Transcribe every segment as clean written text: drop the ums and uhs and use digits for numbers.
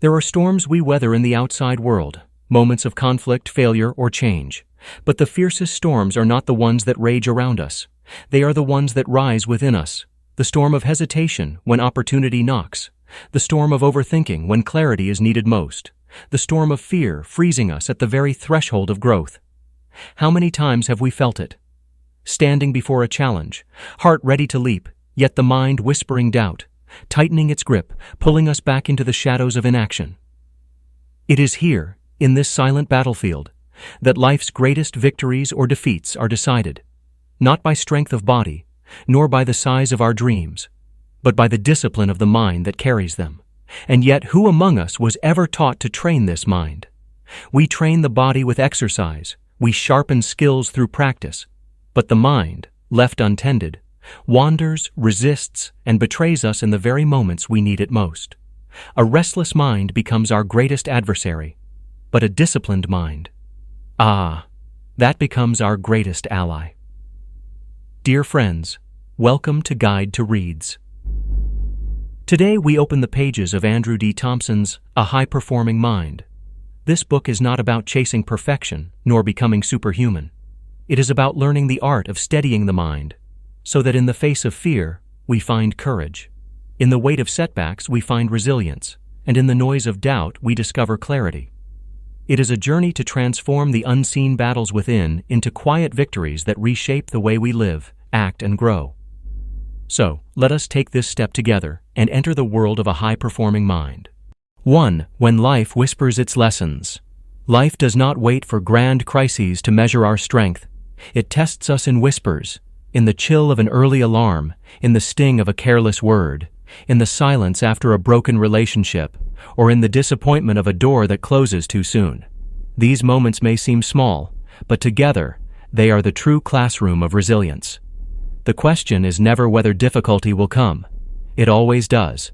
There are storms we weather in the outside world, moments of conflict, failure, or change. But the fiercest storms are not the ones that rage around us. They are the ones that rise within us. The storm of hesitation when opportunity knocks. The storm of overthinking when clarity is needed most. The storm of fear freezing us at the very threshold of growth. How many times have we felt it? Standing before a challenge, heart ready to leap, yet the mind whispering doubt, tightening its grip, pulling us back into the shadows of inaction. It is here, in this silent battlefield, that life's greatest victories or defeats are decided, not by strength of body, nor by the size of our dreams, but by the discipline of the mind that carries them. And yet, who among us was ever taught to train this mind? We train the body with exercise, we sharpen skills through practice, but the mind, left untended, wanders, resists, and betrays us in the very moments we need it most. A restless mind becomes our greatest adversary, but a disciplined mind, that becomes our greatest ally. Dear friends, welcome to Guide to Reads. Today we open the pages of Andrew D. Thompson's A High-Performing Mind. This book is not about chasing perfection, nor becoming superhuman. It is about learning the art of steadying the mind, so that in the face of fear, we find courage. In the weight of setbacks, we find resilience, and in the noise of doubt, we discover clarity. It is a journey to transform the unseen battles within into quiet victories that reshape the way we live, act, and grow. So, let us take this step together and enter the world of a high-performing mind. 1. When life whispers its lessons. Life does not wait for grand crises to measure our strength. It tests us in whispers, in the chill of an early alarm, in the sting of a careless word, in the silence after a broken relationship, or in the disappointment of a door that closes too soon. These moments may seem small, but together, they are the true classroom of resilience. The question is never whether difficulty will come. It always does,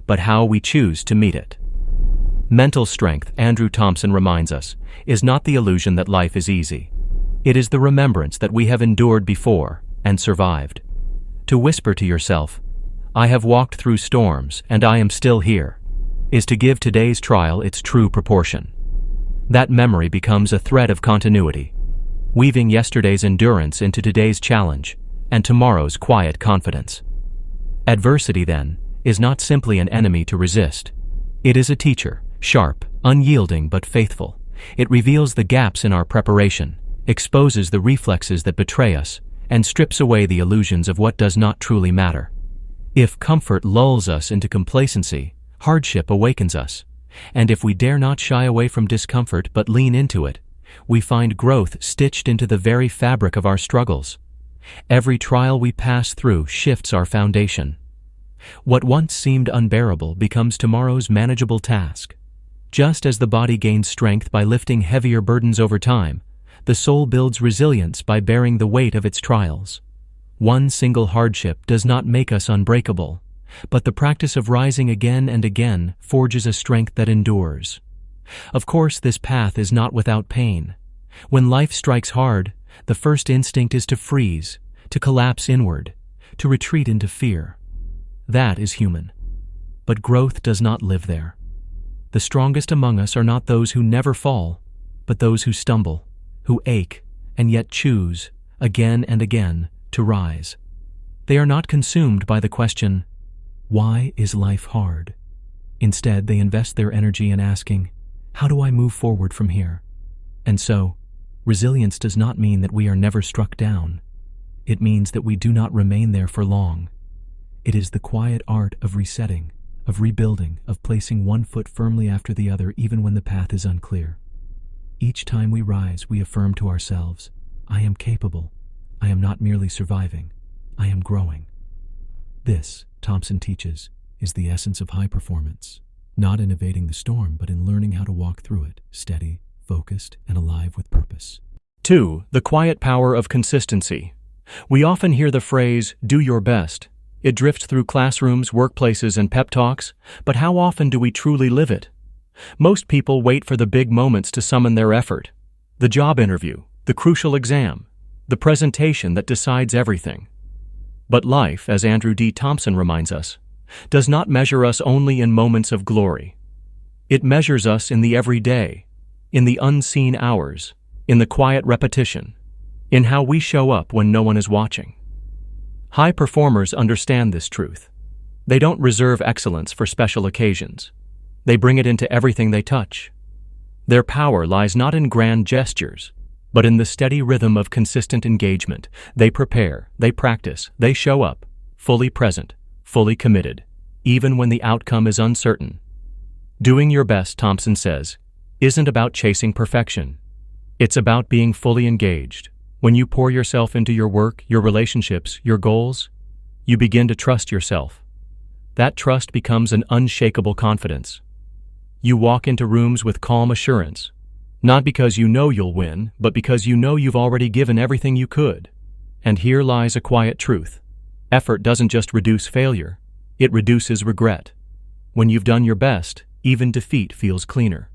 but how we choose to meet it. Mental strength, Andrew Thompson reminds us, is not the illusion that life is easy. It is the remembrance that we have endured before and survived. To whisper to yourself, "I have walked through storms and I am still here," is to give today's trial its true proportion. That memory becomes a thread of continuity, weaving yesterday's endurance into today's challenge and tomorrow's quiet confidence. Adversity, then, is not simply an enemy to resist. It is a teacher, sharp, unyielding but faithful. It reveals the gaps in our preparation, exposes the reflexes that betray us, and strips away the illusions of what does not truly matter. If comfort lulls us into complacency, hardship awakens us. And if we dare not shy away from discomfort but lean into it, we find growth stitched into the very fabric of our struggles. Every trial we pass through shifts our foundation. What once seemed unbearable becomes tomorrow's manageable task. Just as the body gains strength by lifting heavier burdens over time, the soul builds resilience by bearing the weight of its trials. One single hardship does not make us unbreakable, but the practice of rising again and again forges a strength that endures. Of course, this path is not without pain. When life strikes hard, the first instinct is to freeze, to collapse inward, to retreat into fear. That is human. But growth does not live there. The strongest among us are not those who never fall, but those who stumble, who ache, and yet choose, again and again, to rise. They are not consumed by the question, "Why is life hard?" Instead, they invest their energy in asking, "How do I move forward from here?" And so, resilience does not mean that we are never struck down. It means that we do not remain there for long. It is the quiet art of resetting, of rebuilding, of placing one foot firmly after the other even when the path is unclear. Each time we rise, we affirm to ourselves, "I am capable. I am not merely surviving. I am growing." This, Thompson teaches, is the essence of high performance, not in evading the storm, but in learning how to walk through it, steady, focused, and alive with purpose. 2. The quiet power of consistency. We often hear the phrase, "do your best." It drifts through classrooms, workplaces, and pep talks, but how often do we truly live it? Most people wait for the big moments to summon their effort. The job interview, the crucial exam, the presentation that decides everything. But life, as Andrew D. Thompson reminds us, does not measure us only in moments of glory. It measures us in the everyday, in the unseen hours, in the quiet repetition, in how we show up when no one is watching. High performers understand this truth. They don't reserve excellence for special occasions. They bring it into everything they touch. Their power lies not in grand gestures, but in the steady rhythm of consistent engagement. They prepare, they practice, they show up, fully present, fully committed, even when the outcome is uncertain. Doing your best, Thompson says, isn't about chasing perfection. It's about being fully engaged. When you pour yourself into your work, your relationships, your goals, you begin to trust yourself. That trust becomes an unshakable confidence. You walk into rooms with calm assurance, not because you know you'll win, but because you know you've already given everything you could. And here lies a quiet truth. Effort doesn't just reduce failure, it reduces regret. When you've done your best, even defeat feels cleaner.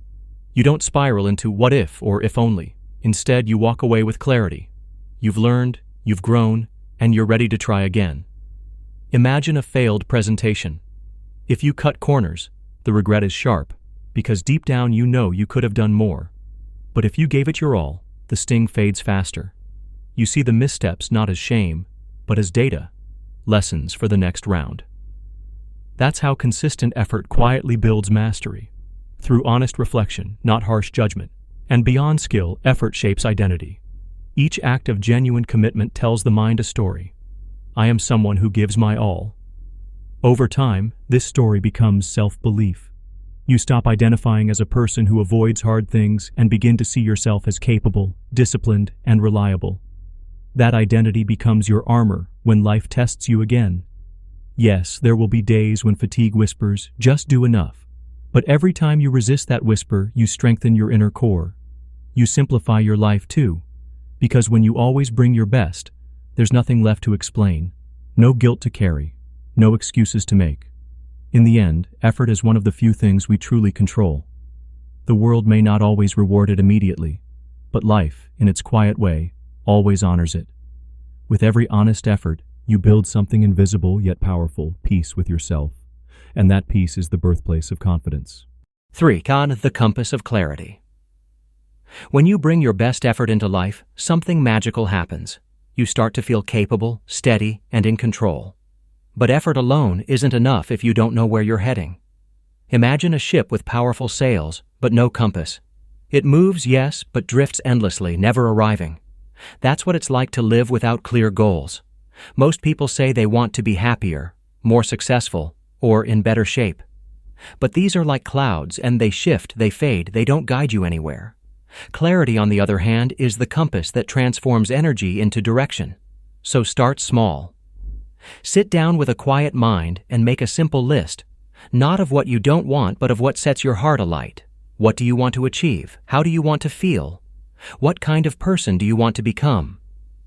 You don't spiral into what if or if only. Instead, you walk away with clarity. You've learned, you've grown, and you're ready to try again. Imagine a failed presentation. If you cut corners, the regret is sharp, because deep down you know you could have done more. But if you gave it your all, the sting fades faster. You see the missteps not as shame, but as data, lessons for the next round. That's how consistent effort quietly builds mastery. Through honest reflection, not harsh judgment. And beyond skill, effort shapes identity. Each act of genuine commitment tells the mind a story. I am someone who gives my all. Over time, this story becomes self-belief. You stop identifying as a person who avoids hard things and begin to see yourself as capable, disciplined, and reliable. That identity becomes your armor when life tests you again. Yes, there will be days when fatigue whispers, just do enough. But every time you resist that whisper, you strengthen your inner core. You simplify your life too. Because when you always bring your best, there's nothing left to explain, no guilt to carry, no excuses to make. In the end, effort is one of the few things we truly control. The world may not always reward it immediately, but life, in its quiet way, always honors it. With every honest effort, you build something invisible yet powerful, peace with yourself. And that peace is the birthplace of confidence. 3. The compass of clarity. When you bring your best effort into life, something magical happens. You start to feel capable, steady, and in control. But effort alone isn't enough if you don't know where you're heading. Imagine a ship with powerful sails, but no compass. It moves, yes, but drifts endlessly, never arriving. That's what it's like to live without clear goals. Most people say they want to be happier, more successful, or in better shape. But these are like clouds, and they shift, they fade, they don't guide you anywhere. Clarity, on the other hand, is the compass that transforms energy into direction. So start small. Sit down with a quiet mind and make a simple list, not of what you don't want, but of what sets your heart alight. What do you want to achieve? How do you want to feel? What kind of person do you want to become?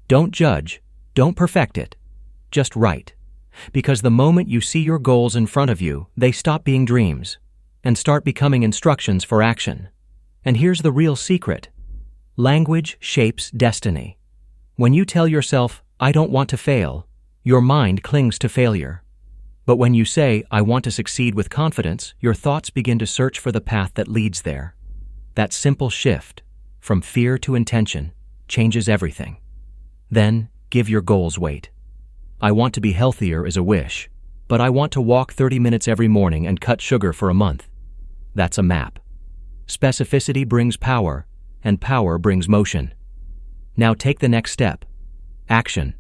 Don't judge. Don't perfect it. Just write. Because the moment you see your goals in front of you, they stop being dreams and start becoming instructions for action. And here's the real secret. Language shapes destiny. When you tell yourself, I don't want to fail, your mind clings to failure. But when you say, I want to succeed with confidence, your thoughts begin to search for the path that leads there. That simple shift, from fear to intention, changes everything. Then, give your goals weight. I want to be healthier is a wish, but I want to walk 30 minutes every morning and cut sugar for a month. That's a map. Specificity brings power, and power brings motion. Now take the next step. Action.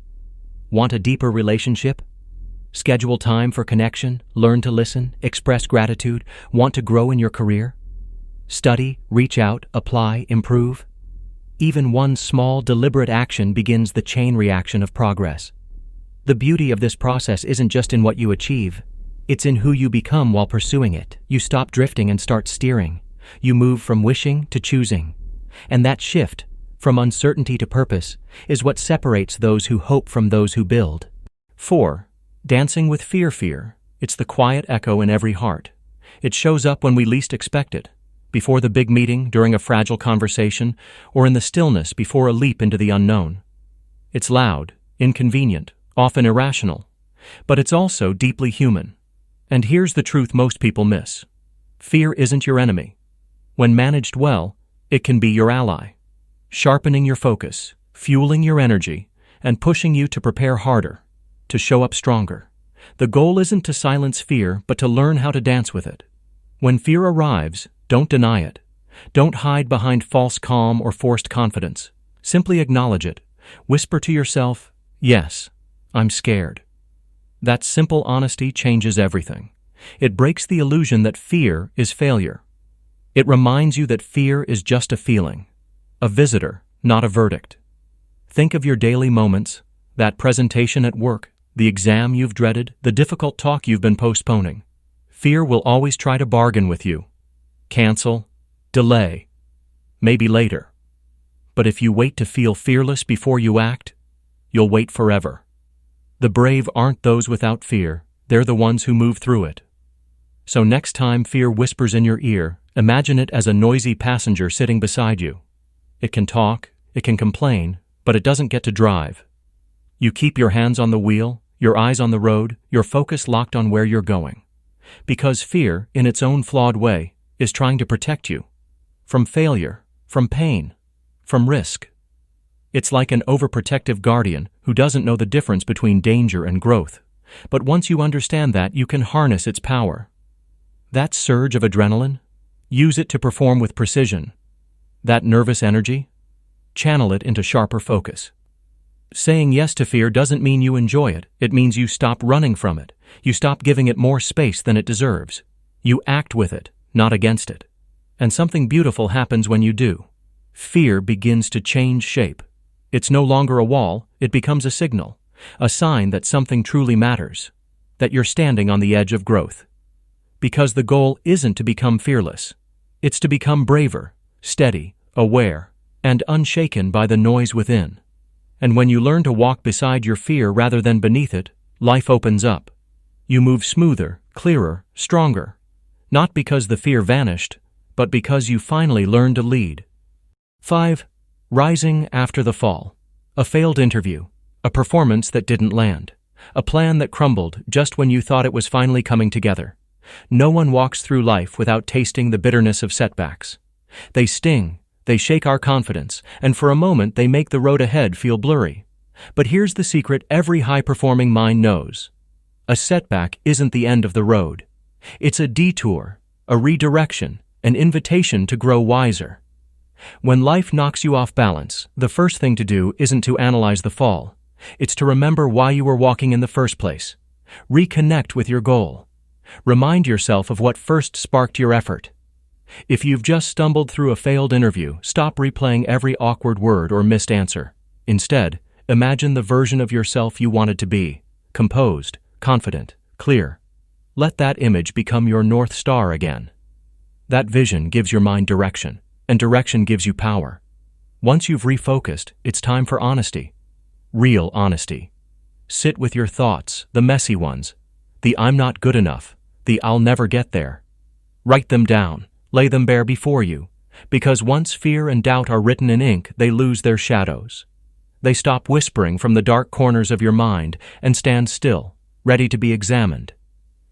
Want a deeper relationship? Schedule time for connection, learn to listen, express gratitude, want to grow in your career? Study, reach out, apply, improve. Even one small, deliberate action begins the chain reaction of progress. The beauty of this process isn't just in what you achieve, it's in who you become while pursuing it. You stop drifting and start steering. You move from wishing to choosing. And that shift, from uncertainty to purpose, is what separates those who hope from those who build. 4. Dancing with fear. It's the quiet echo in every heart. It shows up when we least expect it. Before the big meeting, during a fragile conversation, or in the stillness before a leap into the unknown. It's loud, inconvenient, often irrational, but it's also deeply human. And here's the truth most people miss. Fear isn't your enemy. When managed well, it can be your ally, sharpening your focus, fueling your energy, and pushing you to prepare harder, to show up stronger. The goal isn't to silence fear, but to learn how to dance with it. When fear arrives, don't deny it. Don't hide behind false calm or forced confidence. Simply acknowledge it. Whisper to yourself, "Yes, I'm scared." That simple honesty changes everything. It breaks the illusion that fear is failure. It reminds you that fear is just a feeling, a visitor, not a verdict. Think of your daily moments, that presentation at work, the exam you've dreaded, the difficult talk you've been postponing. Fear will always try to bargain with you. Cancel, delay, maybe later. But if you wait to feel fearless before you act, you'll wait forever. The brave aren't those without fear, they're the ones who move through it. So next time fear whispers in your ear, imagine it as a noisy passenger sitting beside you. It can talk, it can complain, but it doesn't get to drive. You keep your hands on the wheel, your eyes on the road, your focus locked on where you're going. Because fear, in its own flawed way, is trying to protect you. From failure, from pain, from risk. It's like an overprotective guardian who doesn't know the difference between danger and growth. But once you understand that, you can harness its power. That surge of adrenaline, use it to perform with precision. That nervous energy, channel it into sharper focus. Saying yes to fear doesn't mean you enjoy it. It means you stop running from it. You stop giving it more space than it deserves. You act with it, not against it. And something beautiful happens when you do. Fear begins to change shape. It's no longer a wall, it becomes a signal, a sign that something truly matters, that you're standing on the edge of growth. Because the goal isn't to become fearless. It's to become braver, steady, aware, and unshaken by the noise within. And when you learn to walk beside your fear rather than beneath it, life opens up. You move smoother, clearer, stronger. Not because the fear vanished, but because you finally learned to lead. 5. Rising after the fall. A failed interview. A performance that didn't land. A plan that crumbled just when you thought it was finally coming together. No one walks through life without tasting the bitterness of setbacks. They sting, they shake our confidence, and for a moment they make the road ahead feel blurry. But here's the secret every high-performing mind knows. A setback isn't the end of the road. It's a detour, a redirection, an invitation to grow wiser. When life knocks you off balance, the first thing to do isn't to analyze the fall. It's to remember why you were walking in the first place. Reconnect with your goal. Remind yourself of what first sparked your effort. If you've just stumbled through a failed interview, stop replaying every awkward word or missed answer. Instead, imagine the version of yourself you wanted to be, composed, confident, clear. Let that image become your North Star again. That vision gives your mind direction, and direction gives you power. Once you've refocused, it's time for honesty. Real honesty. Sit with your thoughts, the messy ones, the "I'm not good enough," the "I'll never get there." Write them down, lay them bare before you, because once fear and doubt are written in ink, they lose their shadows. They stop whispering from the dark corners of your mind and stand still, ready to be examined.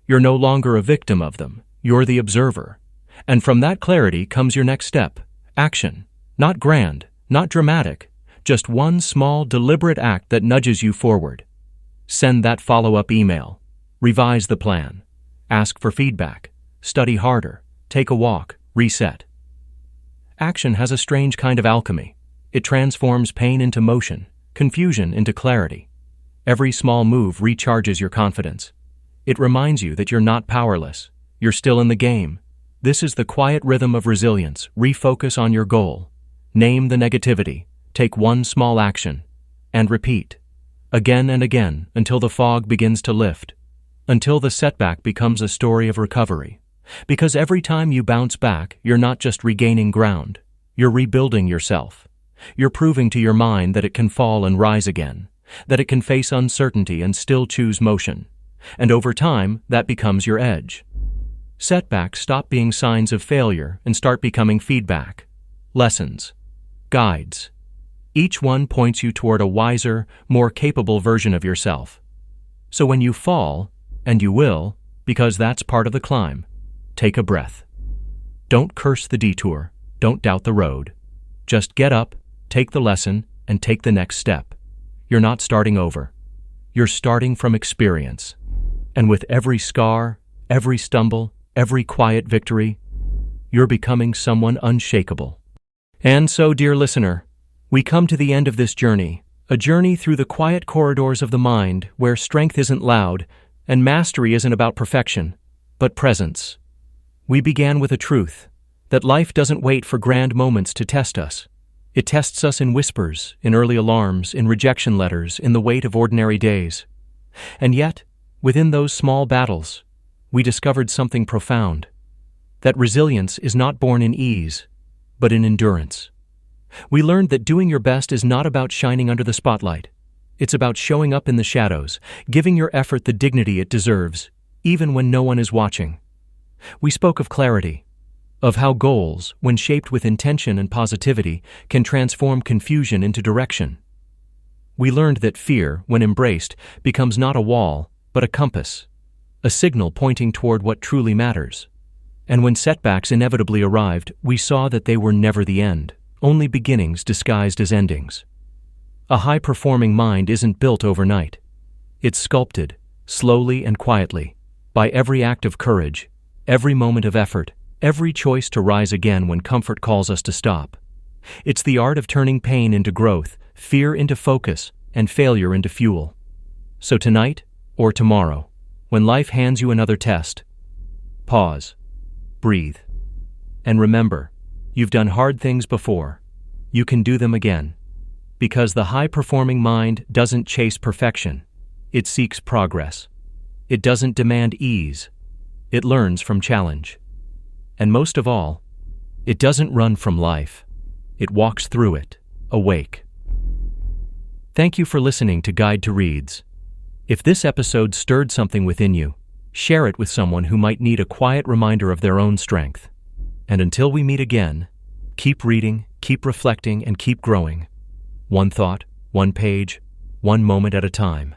You're no longer a victim of them, you're the observer. And from that clarity comes your next step, action. Not grand, not dramatic, just one small, deliberate act that nudges you forward. Send that follow-up email. Revise the plan. Ask for feedback. Study harder. Take a walk. Reset. Action has a strange kind of alchemy. It transforms pain into motion, confusion into clarity. Every small move recharges your confidence. It reminds you that you're not powerless. You're still in the game. This is the quiet rhythm of resilience. Refocus on your goal. Name the negativity. Take one small action. And repeat. Again and again until the fog begins to lift. Until the setback becomes a story of recovery. Because every time you bounce back, you're not just regaining ground. You're rebuilding yourself. You're proving to your mind that it can fall and rise again, that it can face uncertainty and still choose motion. And over time, that becomes your edge. Setbacks stop being signs of failure and start becoming feedback, lessons, guides. Each one points you toward a wiser, more capable version of yourself. So when you fall, and you will, because that's part of the climb, take a breath. Don't curse the detour. Don't doubt the road. Just get up, take the lesson, and take the next step. You're not starting over. You're starting from experience. And with every scar, every stumble, every quiet victory, you're becoming someone unshakable. And so, dear listener, we come to the end of this journey, a journey through the quiet corridors of the mind where strength isn't loud and mastery isn't about perfection, but presence. We began with a truth, that life doesn't wait for grand moments to test us. It tests us in whispers, in early alarms, in rejection letters, in the weight of ordinary days. And yet, within those small battles, we discovered something profound, that resilience is not born in ease, but in endurance. We learned that doing your best is not about shining under the spotlight. It's about showing up in the shadows, giving your effort the dignity it deserves, even when no one is watching. We spoke of clarity, of how goals, when shaped with intention and positivity, can transform confusion into direction. We learned that fear, when embraced, becomes not a wall, but a compass, a signal pointing toward what truly matters. And when setbacks inevitably arrived, we saw that they were never the end, only beginnings disguised as endings. A high-performing mind isn't built overnight. It's sculpted, slowly and quietly, by every act of courage, every moment of effort, every choice to rise again when comfort calls us to stop. It's the art of turning pain into growth, fear into focus, and failure into fuel. So tonight, or tomorrow, when life hands you another test, pause, breathe, and remember, you've done hard things before. You can do them again. Because the high-performing mind doesn't chase perfection. It seeks progress. It doesn't demand ease. It learns from challenge. And most of all, it doesn't run from life. It walks through it, awake. Thank you for listening to Guide to Reads. If this episode stirred something within you, share it with someone who might need a quiet reminder of their own strength. And until we meet again, keep reading, keep reflecting, and keep growing. One thought, one page, one moment at a time.